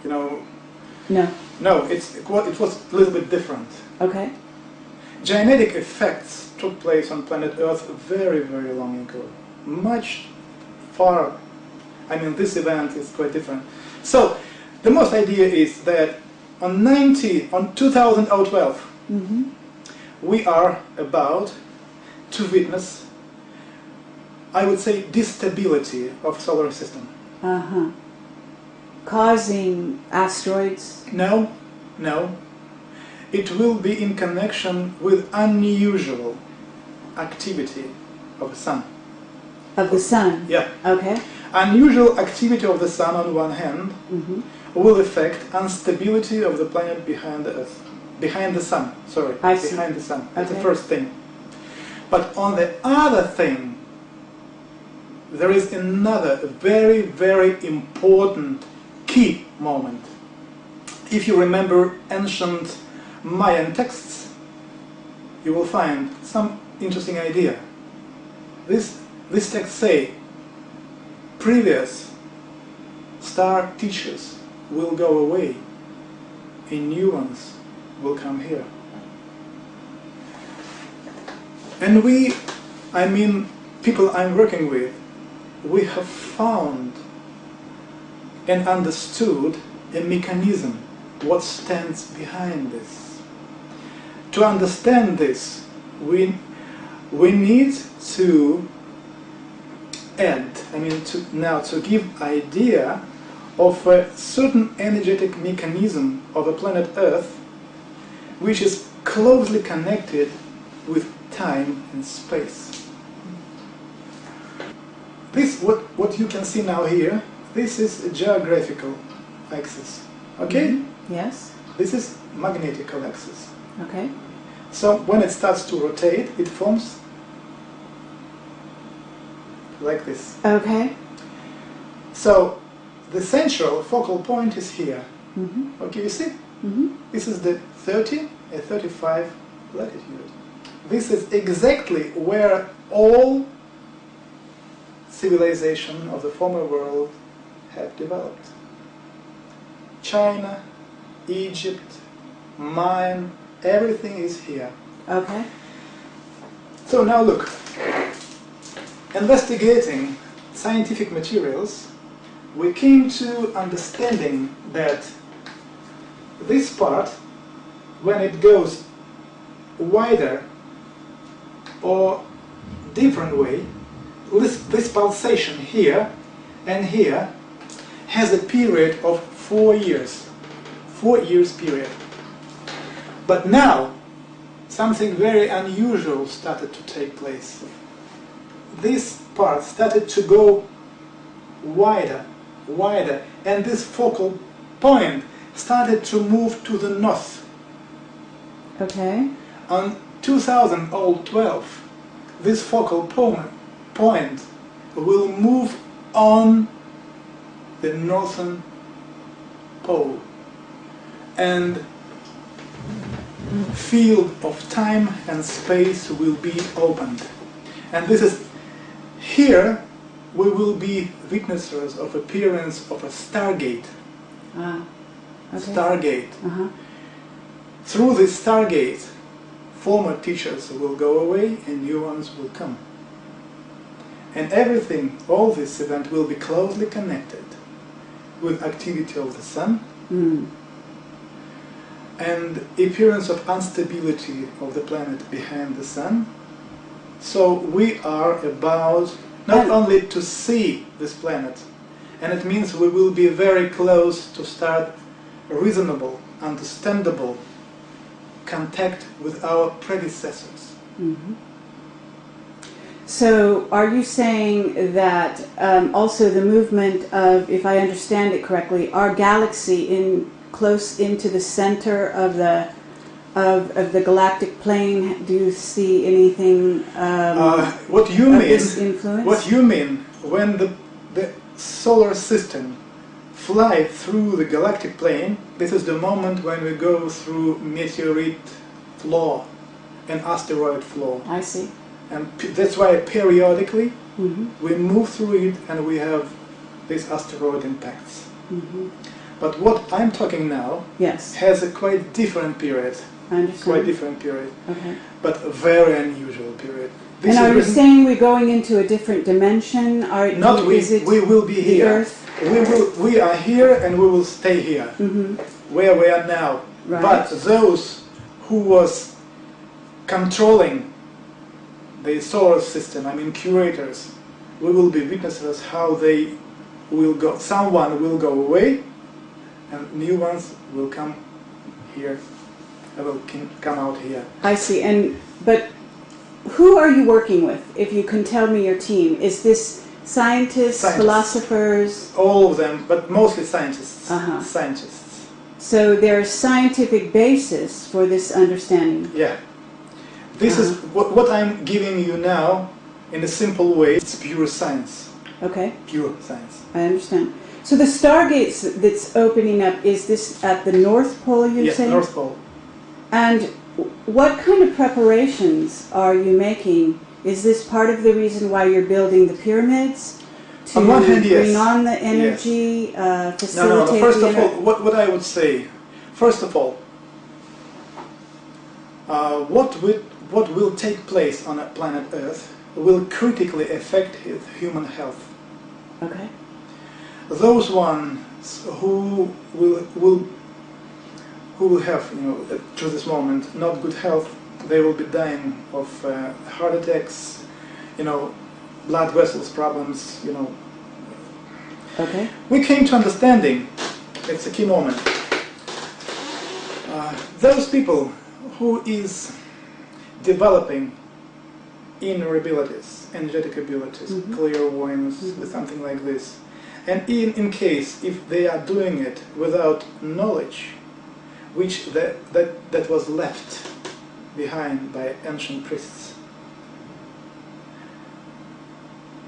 No. No, it was a little bit different. Okay. Genetic effects took place on planet Earth very, very long ago. Much far. I mean, this event is quite different. So, the most idea is that on 2012, we are about to witness, I would say, destability of solar system. Causing asteroids? No. It will be in connection with unusual activity of the Sun. Of the Sun? Yeah. Okay. Unusual activity of the Sun on one hand will affect instability of the planet behind the Earth. Behind the Sun, sorry. I see. Behind the Sun. That's Okay. the first thing. But on the other thing, there is another very, very important key moment. If you remember ancient Mayan texts, you will find some interesting idea. This text say, previous star teachers will go away, and new ones will come here. And people I'm working with, we have found and understood a mechanism, what stands behind this. To understand this, we need to add, to give idea of a certain energetic mechanism of the planet Earth, which is closely connected with time and space. This, what you can see now here, This is a geographical axis. Okay? Mm-hmm. Yes. This is magnetical axis. Okay. So when it starts to rotate, it forms like this. Okay. So the central focal point is here. Mm-hmm. Okay, you see? Mm-hmm. This is the 30 and 35 latitude. This is exactly where all civilization of the former world have developed. China, Egypt, Mayan, everything is here. Okay. So now look, investigating scientific materials, we came to understanding that this part, when it goes wider or different way, this pulsation here and here has a period of 4 years. 4 years period. But now, something very unusual started to take place. This part started to go wider, wider, and this focal point started to move to the north. Okay. On 2012, this focal point will move on the northern pole, and field of time and space will be opened. And this is here we will be witnesses of appearance of a stargate. Ah. Okay. Stargate. Uh-huh. Through this stargate, former teachers will go away and new ones will come. And everything, all this event will be closely connected with activity of the sun and appearance of instability of the planet behind the sun. So we are about not only to see this planet, and it means we will be very close to start reasonable, understandable contact with our predecessors. Mm-hmm. So are you saying that also the movement of, if I understand it correctly, our galaxy close into the center of the galactic plane, do you see anything what you of mean, this influence? What you mean when the solar system fly through the galactic plane, this is the moment when we go through meteorite flow and asteroid flow. I see. And that's why periodically we move through it and we have these asteroid impacts. But what I'm talking now has a quite different period. I understand. Quite different period. Okay. But a very unusual period. And are you saying we're going into a different dimension? Not we. We will be here. Earth? We are here and we will stay here, where we are now. Right. But those who was controlling the solar system, I mean curators, we will be witnesses how they will go. Someone will go away, and new ones will come here. Will come out here. I see. But who are you working with? If you can tell me your team, is this scientists, philosophers? All of them, but mostly scientists. Scientists. So there's scientific basis for this understanding. Yeah. This is what I'm giving you now in a simple way. It's pure science. Okay. Pure science. I understand. So the stargates that's opening up, is this at the North Pole, you're saying? Yes, North Pole. And what kind of preparations are you making? Is this part of the reason why you're building the pyramids? To on one hand, yes. bring on the energy, facilitate No. First of all, what I would say, first of all, what will take place on planet Earth will critically affect human health. Okay. Those ones who will have, to this moment, not good health, they will be dying of heart attacks, blood vessels problems, Okay. We came to understanding, it's a key moment, those people who is developing inner abilities, energetic abilities, clairvoyance, something like this, And in case if they are doing it without knowledge, which that was left behind by ancient priests,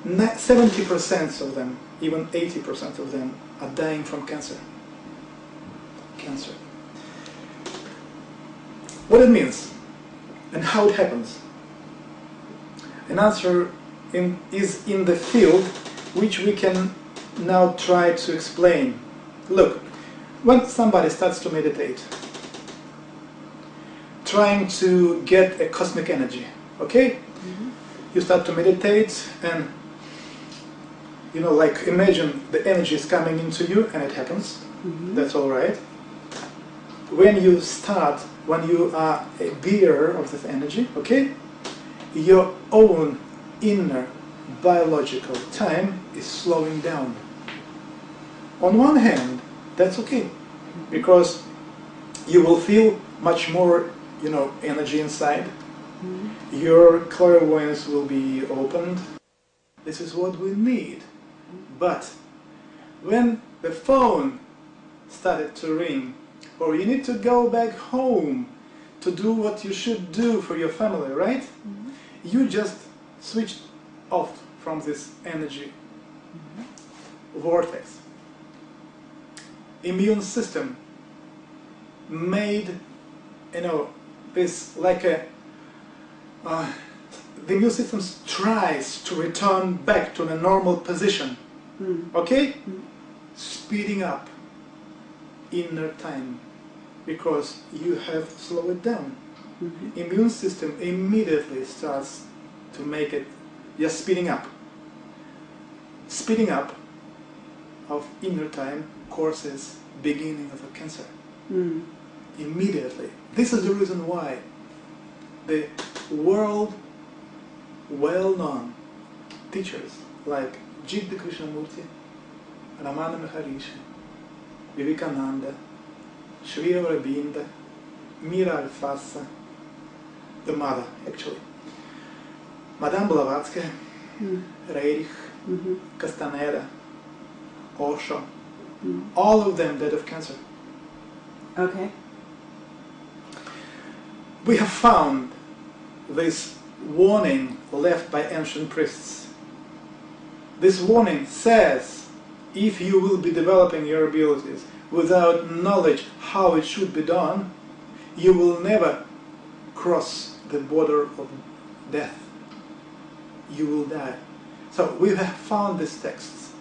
70% of them, even 80% of them, are dying from cancer. Cancer. What it means and how it happens. An answer is in the field which we can now try to explain. Look, when somebody starts to meditate, trying to get a cosmic energy, okay? Mm-hmm. You start to meditate and, you know, like imagine the energy is coming into you and it happens. Mm-hmm. That's all right. When you are a bearer of this energy, okay, your own inner biological time is slowing down. On one hand, that's okay, because you will feel much more, you know, energy inside. Mm-hmm. Your clairvoyance will be opened. This is what we need. But when the phone started to ring, or you need to go back home to do what you should do for your family, right? Mm-hmm. You just switched off from this energy vortex. Immune system made, you know, this like a the immune system tries to return back to the normal position. Okay? Speeding up inner time, because you have to slow it down. Immune system immediately starts to make it just speeding up. Speeding up of inner time causes beginning of a cancer. Immediately. This is the reason why the world well-known teachers like Jiddu Krishnamurti, Ramana Maharishi, Vivekananda, Sri Aurobindo, Mira Alfassa, the mother actually, Madame Blavatsky, Reirich, Castaneda, Osho, all of them died of cancer. Okay. We have found this warning left by ancient priests. This warning says, if you will be developing your abilities without knowledge how it should be done, you will never cross the border of death. You will die. So we have found these texts.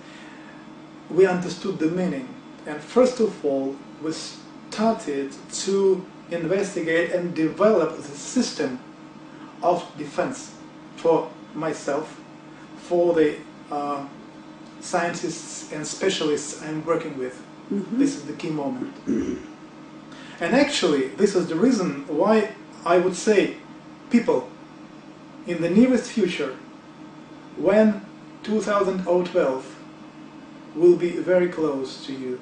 We understood the meaning. And first of all, we started to investigate and develop the system of defense for myself, for the scientists and specialists I'm working with. This is the key moment. And actually, this is the reason why I would say people in the nearest future, when 2012 will be very close to you,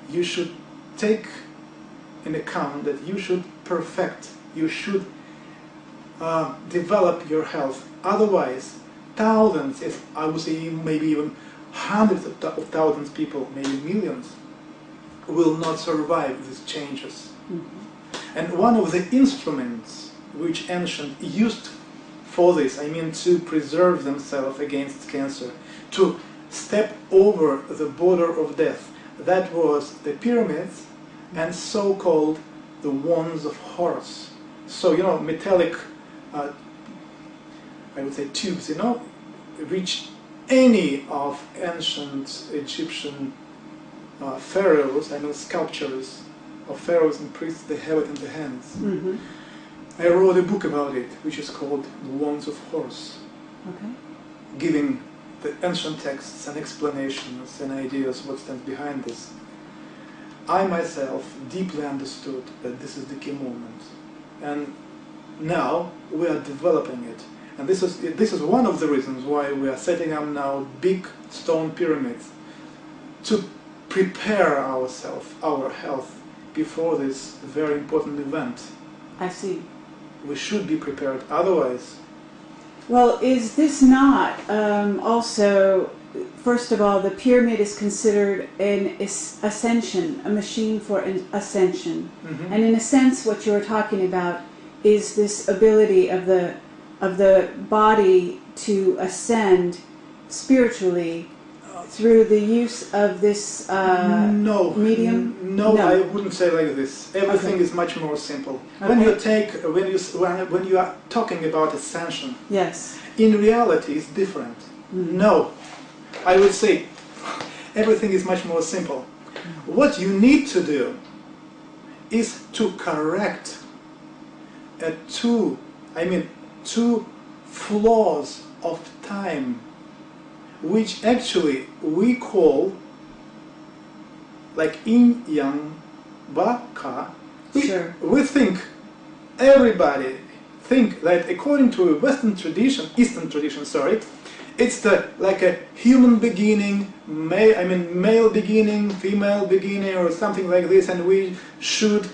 you should take in account that you should perfect, you should develop your health. Otherwise, thousands, if I would say maybe even hundreds of thousands of people, maybe millions, will not survive these changes. And one of the instruments which ancient used for this, I mean to preserve themselves against cancer, to step over the border of death, that was the pyramids and so-called the wands of Horus. So, you know, metallic, I would say tubes, you know, which any of ancient Egyptian pharaohs, I mean sculptures of pharaohs and priests, they have it in their hands. I wrote a book about it, which is called The Wands of Horus, giving the ancient texts and explanations and ideas what stands behind this. I myself deeply understood that this is the key moment, and now we are developing it. And this is one of the reasons why we are setting up now big stone pyramids, to prepare ourselves, our health, before this very important event. I see. We should be prepared, otherwise... Well, is this not also first of all, the pyramid is considered an ascension, a machine for an ascension. Mm-hmm. And in a sense, what you're talking about is this ability of the body to ascend spiritually through the use of this medium. No, I wouldn't say like this. Everything is much more simple. When you are talking about ascension, yes, in reality, it's different. No, I would say everything is much more simple. What you need to do is to correct two flaws of time, which actually we call like yin yang ba ka. Sure. We think, everybody think that according to Western tradition, Eastern tradition, sorry, it's like a human beginning, male beginning, female beginning, or something like this, and we should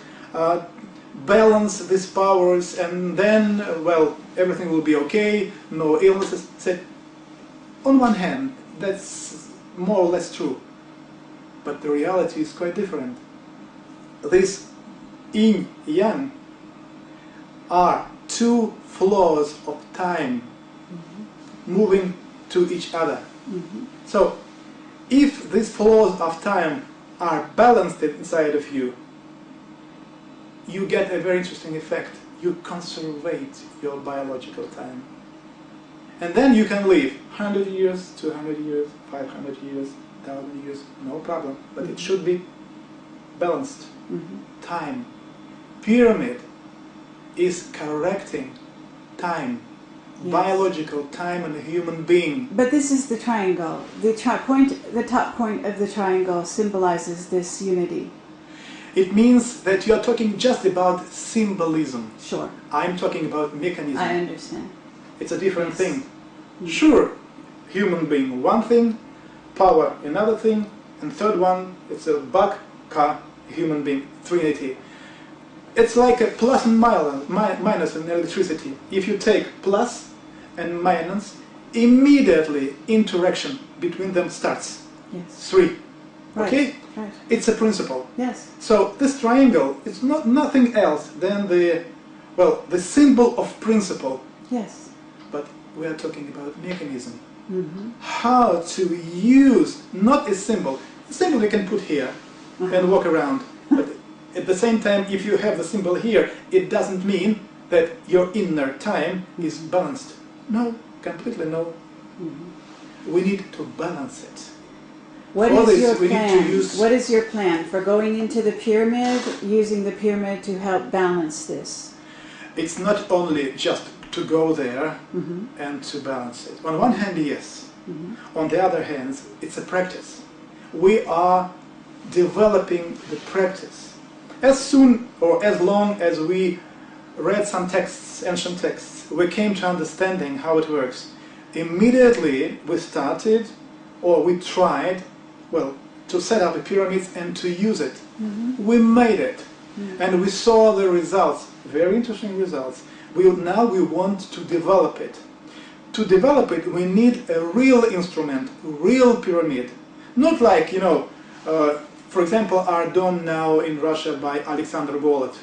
balance these powers, and then, well, everything will be okay, no illnesses. On one hand, that's more or less true, but the reality is quite different. This yin yang are two flaws of time moving to each other. So if these flaws of time are balanced inside of you, you get a very interesting effect. You conservate your biological time. And then you can live 100 years, 200 years, 500 years, 1,000 years, no problem. But it should be balanced. Time. Pyramid is correcting time. Yes. Biological time in a human being. But this is the triangle. The top point of the triangle symbolizes this unity. It means that you are talking just about symbolism. Sure. I'm talking about mechanism. I understand. It's a different thing. Sure, human being one thing, power another thing, and third one, it's a baka, human being, trinity. It's like a plus and minus in electricity. If you take plus and minus, immediately interaction between them starts. Yes. Three. Right. Okay? Right. It's a principle. Yes. So this triangle is nothing else than the symbol of principle. Yes. But we are talking about mechanism. How to use, not a symbol. A symbol you can put here and walk around. But at the same time, if you have the symbol here, it doesn't mean that your inner time is balanced. No, completely no. We need to balance it. What is your plan? What is your plan for going into the pyramid, using the pyramid to help balance this? It's not only just to go there and to balance it. On one hand, yes. On the other hand, it's a practice. We are developing the practice. As soon or as long as we read some texts, ancient texts, we came to understanding how it works. Immediately we started, or we tried, to set up the pyramids and to use it. We made it, and we saw the results, very interesting results. Now we want to develop it. To develop it, we need a real instrument, real pyramid. Not like, for example, are done now in Russia by Alexander Golod.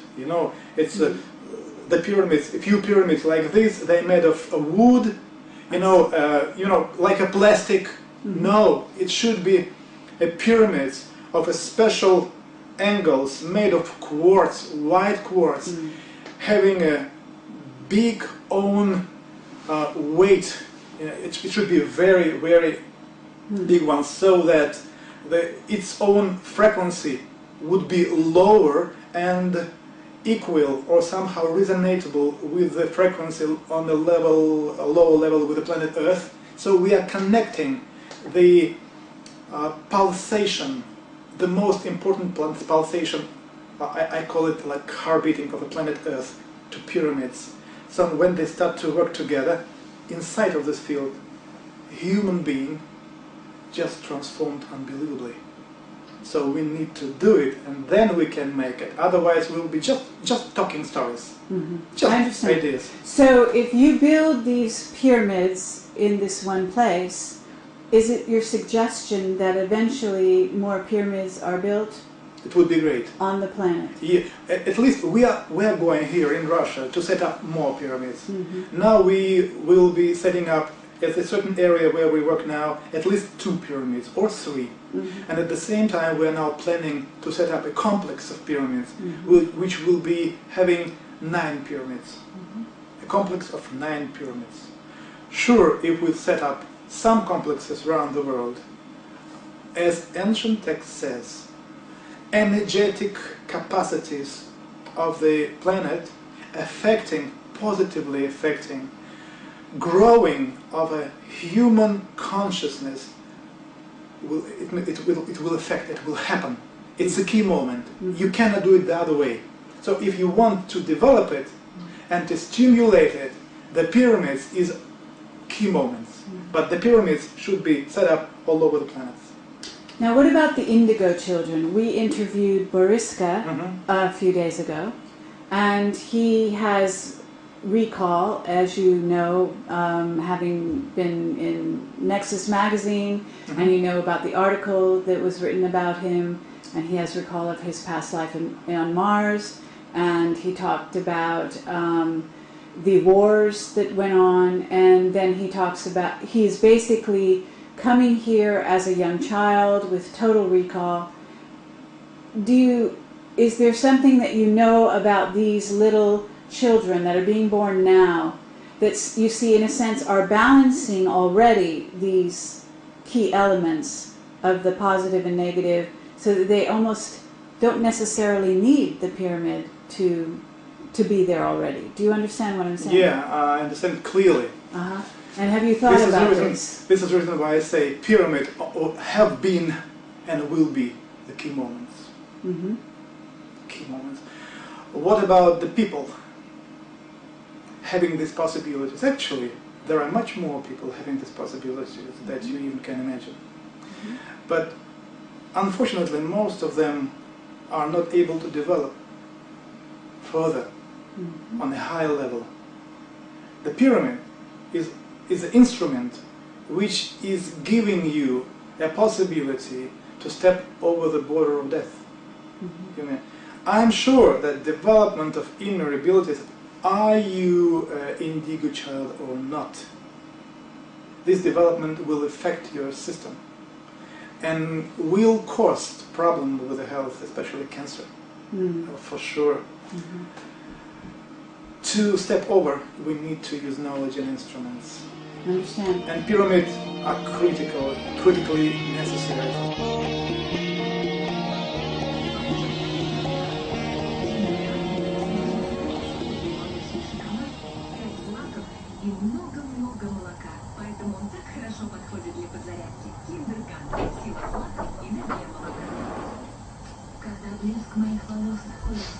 It's the pyramids, a few pyramids like this, they're made of wood, like a plastic. No, it should be a pyramid of a special angles made of quartz, white quartz, having a big own weight. It should be a very, very big one, so that its own frequency would be lower and equal or somehow resonatable with the frequency on a lower level with the planet Earth. So we are connecting the pulsation, the most important pulsation, I call it like heartbeating of the planet Earth, to pyramids. So when they start to work together, inside of this field, human being just transformed unbelievably. So we need to do it, and then we can make it. Otherwise, we'll be just talking stories, just ideas. So if you build these pyramids in this one place, is it your suggestion that eventually more pyramids are built It would be great. on the planet? Yeah, at least we are going here in Russia to set up more pyramids. Mm-hmm. Now we will be setting up at a certain area where we work now at least 2 pyramids or 3. Mm-hmm. And at the same time we are now planning to set up a complex of pyramids Mm-hmm. which will be having 9 pyramids. Mm-hmm. A complex of 9 pyramids. Sure, if we set up some complexes around the world, as ancient text says, energetic capacities of the planet positively affecting growing of a human consciousness it will happen. It's a key moment. You cannot do it the other way. So if you want to develop it and to stimulate it, the pyramids is key moments. But the pyramids should be set up all over the planet. Now, what about the indigo children? We interviewed Boriska a few days ago, and he has recall, as you know, having been in Nexus magazine, and you know about the article that was written about him, and he has recall of his past life on Mars, and he talked about the wars that went on, and then he talks about, he's basically coming here as a young child with total recall. Is there something that you know about these little children that are being born now that you see, in a sense, are balancing already these key elements of the positive and negative, so that they almost don't necessarily need the pyramid to be there already? Do you understand what I'm saying? Yeah, I understand clearly. Uh-huh. And have you thought about this? This is the reason why I say pyramid have been and will be the key moments. Mm-hmm. Key moments. What about the people having these possibilities? Actually, there are much more people having these possibilities that you even can imagine. Mm-hmm. But unfortunately, most of them are not able to develop further on a higher level. The pyramid is an instrument which is giving you a possibility to step over the border of death. Mm-hmm. You mean, I'm sure that development of inner abilities, are you an indigo child or not, this development will affect your system and will cause problems with the health, especially cancer, for sure. Mm-hmm. To step over, we need to use knowledge and instruments. I understand. And pyramids are critically necessary. И много-много молока, поэтому он так хорошо подходит для подзарядки. Киндер-кантри, сила злака и энергия молока. Когда блеск моих волос находится